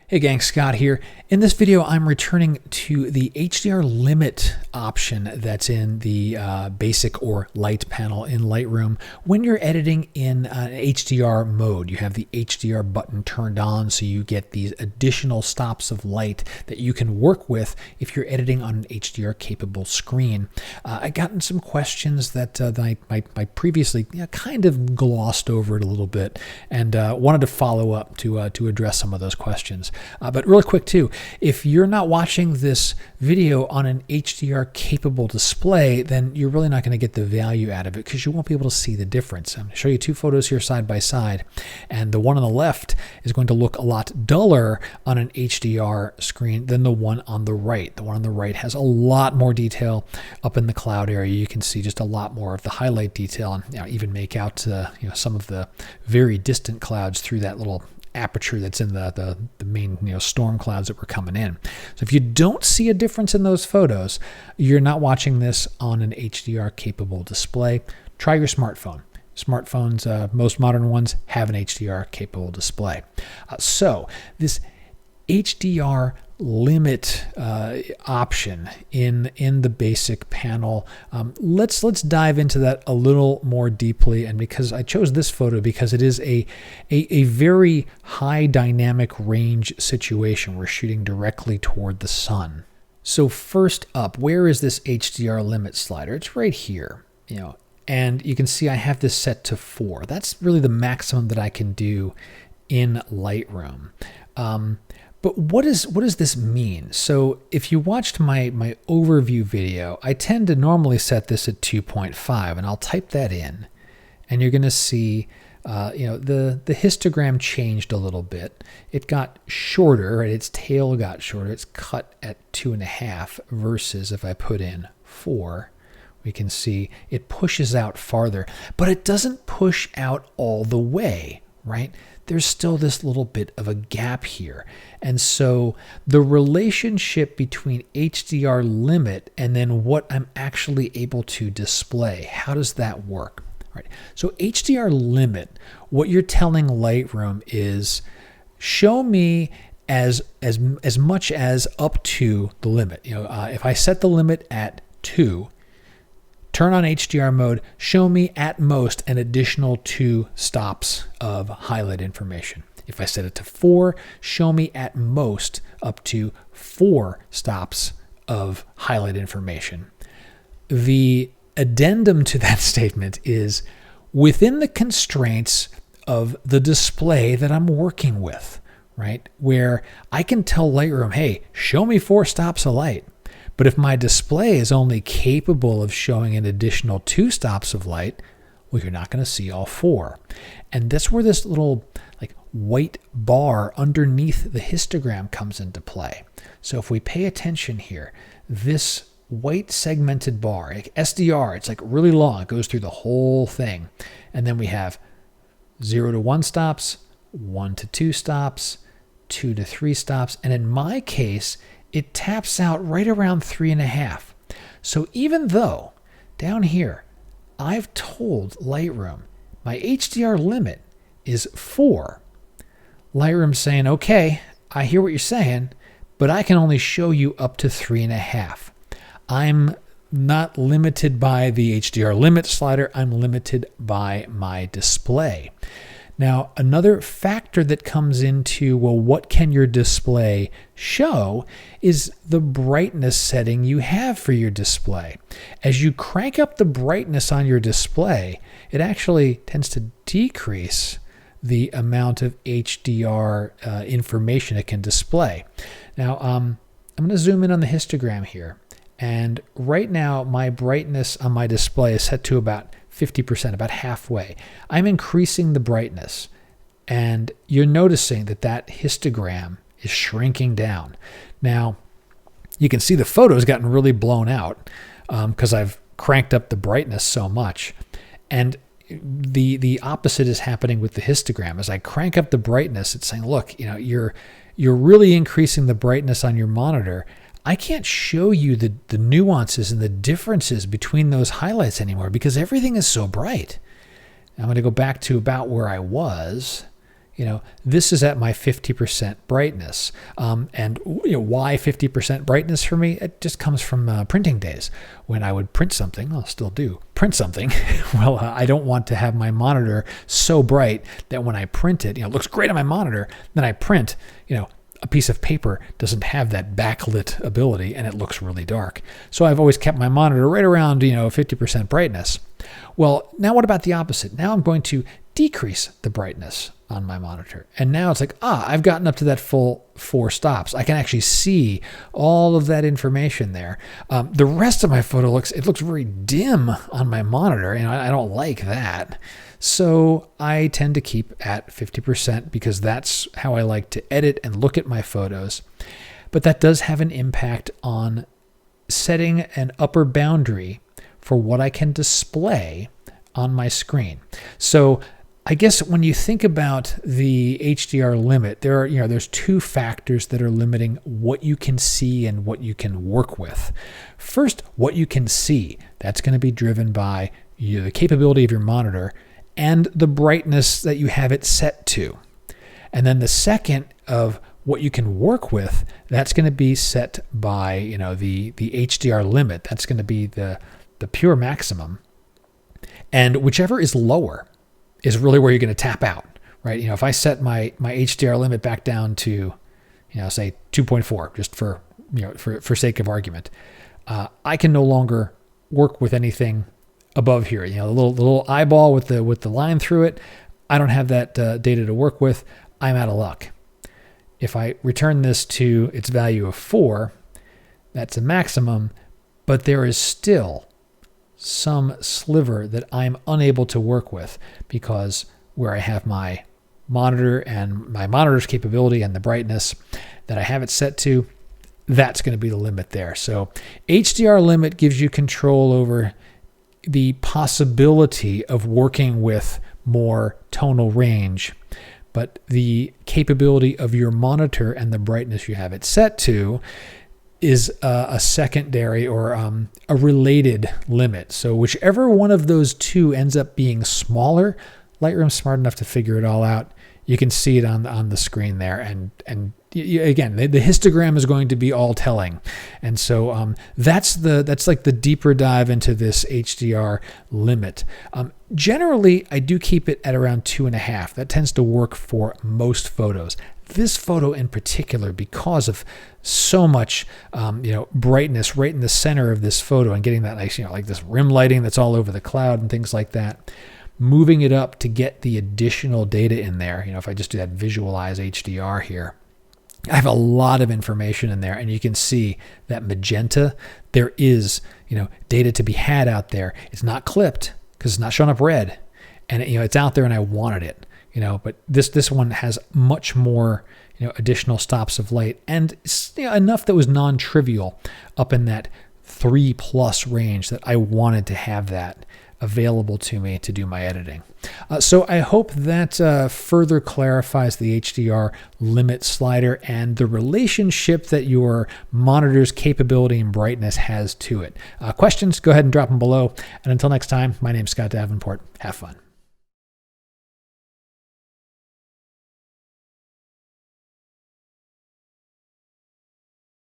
Hey gang, Scott here. In this video, I'm returning to the HDR Limit option that's in the basic or light panel in Lightroom. When you're editing in HDR mode, you have the HDR button turned on so you get these additional stops of light that you can work with if you're editing on an HDR capable screen. I gotten some questions that I previously kind of glossed over it a little bit and wanted to follow up to address some of those questions. But really quick too, if you're not watching this video on an HDR capable display, then you're really not going to get the value out of it because you won't be able to see the difference. I'm going to show you two photos here side by side, and the one on the left is going to look a lot duller on an HDR screen than the one on the right. The one on the right has a lot more detail up in the cloud area. You can see just a lot more of the highlight detail and even make out some of the very distant clouds through that little aperture that's in the main storm clouds that were coming in. So if you don't see a difference in those photos, you're not watching this on an HDR capable display. Try your smartphone. Smartphones, most modern ones, have an HDR capable display. So this HDR Limit option in the basic panel. Let's dive into that a little more deeply. And because I chose this photo because it is a very high dynamic range situation. We're shooting directly toward the sun. So first up, where is this HDR Limit slider? It's right here. And you can see I have this set to 4. That's really the maximum that I can do in Lightroom. But what does this mean? So if you watched my overview video, I tend to normally set this at 2.5, and I'll type that in, and you're going to see, the histogram changed a little bit. It got shorter, right? Its tail got shorter. It's cut at 2.5 versus if I put in 4, we can see it pushes out farther, but it doesn't push out all the way, right? There's still this little bit of a gap here. And so the relationship between HDR Limit and then what I'm actually able to display, how does that work? Right. So HDR Limit, what you're telling Lightroom is show me as much as up to the limit. If I set the limit at 2, turn on HDR mode, show me at most an additional 2 stops of highlight information. If I set it to 4, show me at most up to 4 stops of highlight information. The addendum to that statement is within the constraints of the display that I'm working with, right? Where I can tell Lightroom, hey, show me 4 stops of light. But if my display is only capable of showing an additional 2 stops of light, well, you're not going to see all 4. And that's where this little white bar underneath the histogram comes into play. So if we pay attention here, this white segmented bar, SDR, it's really long. It goes through the whole thing. And then we have 0 to 1 stops, 1 to 2 stops, 2 to 3 stops. And in my case, it taps out right around 3.5. So even though down here, I've told Lightroom my HDR limit is 4, Lightroom's saying, okay, I hear what you're saying, but I can only show you up to 3.5. I'm not limited by the HDR limit slider. I'm limited by my display. Now, another factor that comes into, well, what can your display show is the brightness setting you have for your display. As you crank up the brightness on your display, it actually tends to decrease the amount of HDR information it can display. Now, I'm going to zoom in on the histogram here. And right now, my brightness on my display is set to about 50%, about halfway. I'm increasing the brightness, and you're noticing that histogram is shrinking down. Now, you can see the photo's gotten really blown out because I've cranked up the brightness so much. And the opposite is happening with the histogram. As I crank up the brightness, it's saying, look, you're really increasing the brightness on your monitor. I can't show you the nuances and the differences between those highlights anymore because everything is so bright. I'm going to go back to about where I was. this is at my 50% brightness. And why 50% brightness for me? It just comes from printing days. When I would print something, I'll still do, print something. Well, I don't want to have my monitor so bright that when I print it, it looks great on my monitor. Then I print, a piece of paper doesn't have that backlit ability and it looks really dark. So I've always kept my monitor right around, 50% brightness. Well, now what about the opposite? Now I'm going to decrease the brightness on my monitor. And now it's like, I've gotten up to that full 4 stops. I can actually see all of that information there. The rest of my photo looks very dim on my monitor, and I don't like that. So I tend to keep at 50% because that's how I like to edit and look at my photos. But that does have an impact on setting an upper boundary for what I can display on my screen. So I guess when you think about the HDR limit, there's 2 factors that are limiting what you can see and what you can work with. First, what you can see, that's going to be driven by the capability of your monitor and the brightness that you have it set to. And then the second of what you can work with, that's going to be set by the HDR limit. That's going to be the pure maximum. And whichever is lower is really where you're going to tap out, right? If I set my HDR limit back down to, say 2.4, just for sake of argument, I can no longer work with anything above here. The little eyeball with the line through it, I don't have that data to work with. I'm out of luck. If I return this to its value of 4, that's a maximum, but there is still some sliver that I'm unable to work with because where I have my monitor and my monitor's capability and the brightness that I have it set to, that's going to be the limit there. So HDR limit gives you control over the possibility of working with more tonal range, but the capability of your monitor and the brightness you have it set to is a secondary or a related limit. So whichever one of those 2 ends up being smaller, Lightroom's smart enough to figure it all out. You can see it on the screen there, and again, the histogram is going to be all telling, and so that's like the deeper dive into this HDR limit. Generally, I do keep it at around 2.5. That tends to work for most photos. This photo in particular, because of so much brightness right in the center of this photo and getting that nice like this rim lighting that's all over the cloud and things like that, moving it up to get the additional data in there. If I just do that visualize HDR here, I have a lot of information in there, and you can see that magenta. There is data to be had out there. It's not clipped because it's not showing up red, and it's out there, and I wanted it. But this one has much more additional stops of light, and enough that was non-trivial up in that 3+ range that I wanted to have that available to me to do my editing. So I hope that further clarifies the HDR limit slider and the relationship that your monitor's capability and brightness has to it. Questions, go ahead and drop them below. And until next time, my name's Scott Davenport. Have fun.